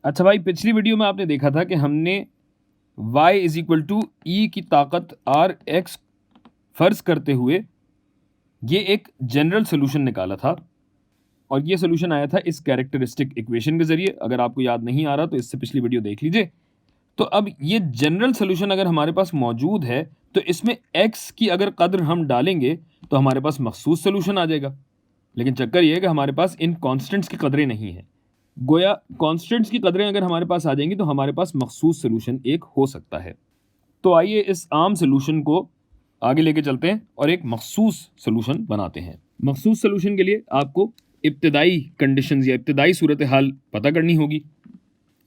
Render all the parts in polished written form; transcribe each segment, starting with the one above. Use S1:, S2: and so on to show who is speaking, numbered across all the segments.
S1: अच्छा भाई, पिछली वीडियो में आपने देखा था कि हमने y इज इक्वल टू ई की ताकत आर एक्स फर्ज करते हुए ये एक जनरल सोल्यूशन निकाला था और ये सोल्यूशन आया था इस कैरेक्टरिस्टिक इक्वेशन के जरिए। अगर आपको याद नहीं आ रहा तो इससे पिछली वीडियो देख लीजिए। तो अब ये जनरल सोल्यूशन अगर हमारे पास मौजूद है तो इसमें x की अगर कद्र हम डालेंगे तो हमारे पास मखसूस सोल्यूशन आ जाएगा। लेकिन चक्कर ये है कि हमारे पास इन कॉन्स्टेंट्स की कदरें नहीं हैं। गोया कॉन्स्टेंट्स की कदरें अगर हमारे पास आ जाएंगी तो हमारे पास मखसूस सोल्यूशन एक हो सकता है। तो आइए इस आम सोल्यूशन को आगे लेके चलते हैं और एक मखसूस सोल्यूशन बनाते हैं। मखसूस सोल्यूशन के लिए आपको इब्तदाई कंडीशंस या इब्तदाई सूरत हाल पता करनी होगी।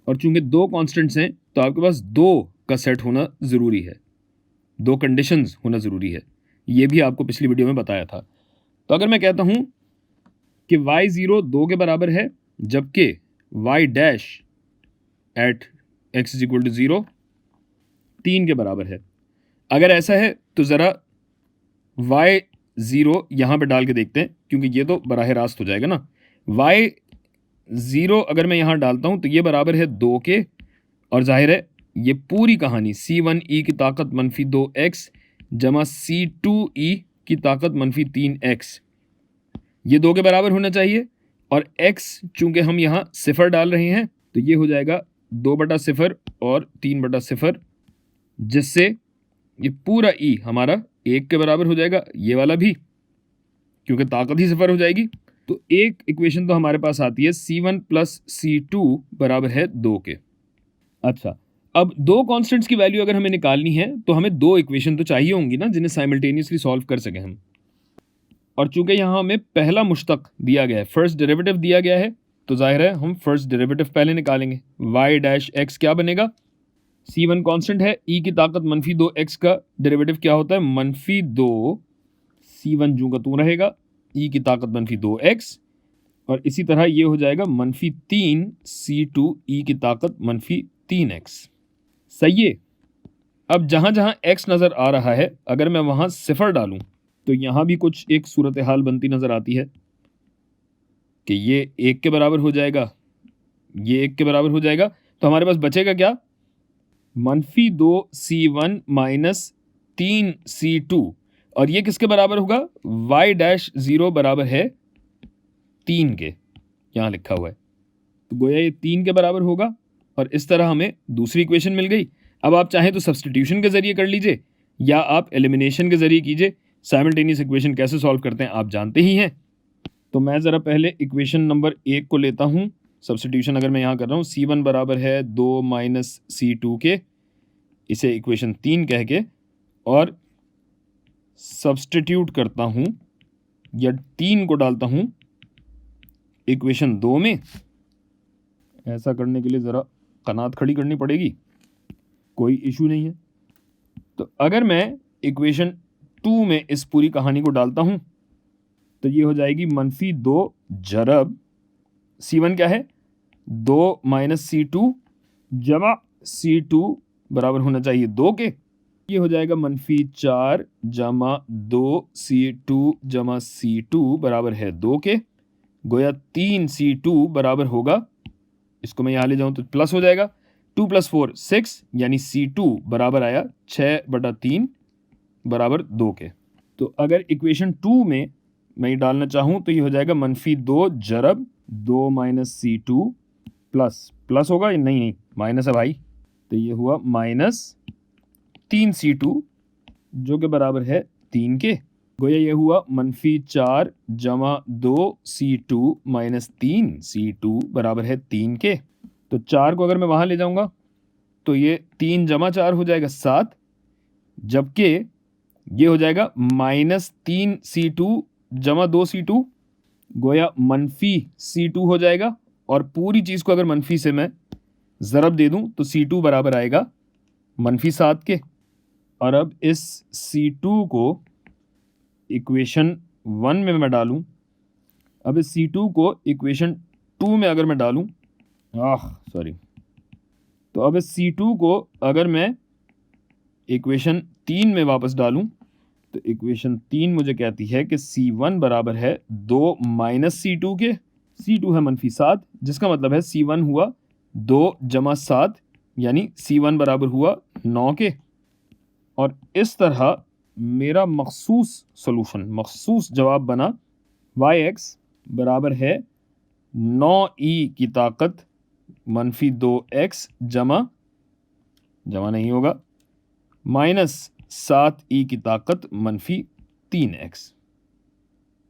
S1: और चूंकि दो कॉन्स्टेंट्स हैं तो आपके पास दो का सेट होना ज़रूरी है, दो कंडीशंस होना ज़रूरी है। ये भी आपको पिछली वीडियो में बताया था। तो अगर मैं कहता हूँ कि y0 2 के बराबर है जबकि y dash at x is equal to 0 3 के बराबर है, अगर ऐसा है तो ज़रा y0 यहाँ पे डाल के देखते हैं, क्योंकि ये तो बराह रास्त हो जाएगा ना। y0 अगर मैं यहाँ डालता हूँ तो ये बराबर है 2 के, और जाहिर है ये पूरी कहानी c1e की ताकत मनफी 2x जमा c2e की ताकत मनफी 3x, ये 2 के बराबर होना चाहिए। और x चूंकि हम यहाँ सिफर डाल रहे हैं तो ये हो जाएगा 2/0 और 3/0, जिससे ये पूरा e हमारा 1 के बराबर हो जाएगा, ये वाला भी क्योंकि ताकत ही सिफर हो जाएगी। तो एक इक्वेशन तो हमारे पास आती है c1 प्लस c2 बराबर है 2 के। अच्छा, अब दो कॉन्स्टेंट्स की वैल्यू अगर हमें निकालनी है तो हमें दो इक्वेशन तो चाहिए होंगी ना जिन्हें साइमल्टेनियसली सॉल्व कर सकें हम। और चूंकि यहाँ हमें पहला मुश्तक दिया गया है, फर्स्ट डेरिवेटिव दिया गया है, तो जाहिर है हम फर्स्ट डेरिवेटिव पहले निकालेंगे। y डैश एक्स क्या बनेगा, c1 कांस्टेंट है, e की ताकत मनफी 2x का डेरिवेटिव क्या होता है मनफी 2, c1 जूं का तू रहेगा, e की ताकत मनफी 2x, और इसी तरह ये हो जाएगा मनफी 3 c2 e की ताकत मनफी 3x। सही है। अब जहां जहां x नज़र आ रहा है अगर मैं वहां सिफर डालूं तो यहाँ भी कुछ एक सूरत हाल बनती नज़र आती है कि ये 1 के बराबर हो जाएगा, ये 1 के बराबर हो जाएगा। तो हमारे पास बचेगा क्या, मनफी 2c1 माइनस 3c2, और ये किसके बराबर होगा, y डैश 0 बराबर है 3 के, यहाँ लिखा हुआ है। तो गोया ये 3 के बराबर होगा और इस तरह हमें दूसरी इक्वेशन मिल गई। अब आप चाहें तो सब्स्टिट्यूशन के जरिए कर लीजिए या आप एलिमिनेशन के जरिए कीजिए। साइमल्टेनियस इक्वेशन कैसे सॉल्व करते हैं आप जानते ही हैं। तो मैं ज़रा पहले इक्वेशन नंबर 1 को लेता हूँ। सब्स्टिट्यूशन अगर मैं यहाँ कर रहा हूँ, c1 बराबर है 2 माइनस c2 के, इसे इक्वेशन 3 कह के, और सब्स्टिट्यूट करता हूँ या 3 को डालता हूँ इक्वेशन 2 में। ऐसा करने के लिए ज़रा कनात खड़ी करनी पड़ेगी, कोई इशू नहीं है। तो अगर मैं इक्वेशन 2 में इस पूरी कहानी को डालता हूँ तो ये हो जाएगी मनफी 2 जरब c1 क्या है 2 माइनस c2 जमा c2 बराबर होना चाहिए 2 के, ये हो जाएगा मनफी 4 जमा 2 c2 जमा c2 बराबर है 2 के। गोया 3 c2 बराबर होगा, इसको मैं यहाँ ले जाऊँ तो प्लस हो जाएगा, 2 + 4 6, यानी c2 बराबर आया 6/3 बराबर 2 के। तो अगर इक्वेशन 2 में मैं ये डालना चाहूँ तो ये हो जाएगा मनफी 2 जरब 2 माइनस c2 प्लस होगा, नहीं माइनस है भाई, तो ये हुआ माइनस 3c2 जो कि बराबर है 3 के। गोया ये हुआ मनफी 4 जमा 2c2 माइनस 3c2 बराबर है 3 के। तो 4 को अगर मैं वहाँ ले जाऊँगा तो ये 3 जमा 4 हो जाएगा 7, जबकि ये हो जाएगा माइनस 3c2 जमा 2c2, गोया मनफी c2 हो जाएगा। और पूरी चीज़ को अगर मनफी से मैं ज़रब दे दूं तो c2 बराबर आएगा मनफी 7 के। और अब इस c2 को इक्वेशन 1 में मैं डालूं, अब इस c2 को इक्वेशन 2 में अगर मैं डालूं, तो अब इस c2 को अगर मैं इक्वेशन 3 में वापस डालूं तो इक्वेशन 3 मुझे कहती है कि c1 बराबर है 2 माइनस c2 के, c2 है मनफी 7, जिसका मतलब है c1 हुआ 2 + 7 यानी C1 बराबर हुआ 9 के। और इस तरह मेरा मखसूस जवाब बना yx बराबर है 9e की ताकत -2x जमा नहीं होगा -7e की ताकत -3x।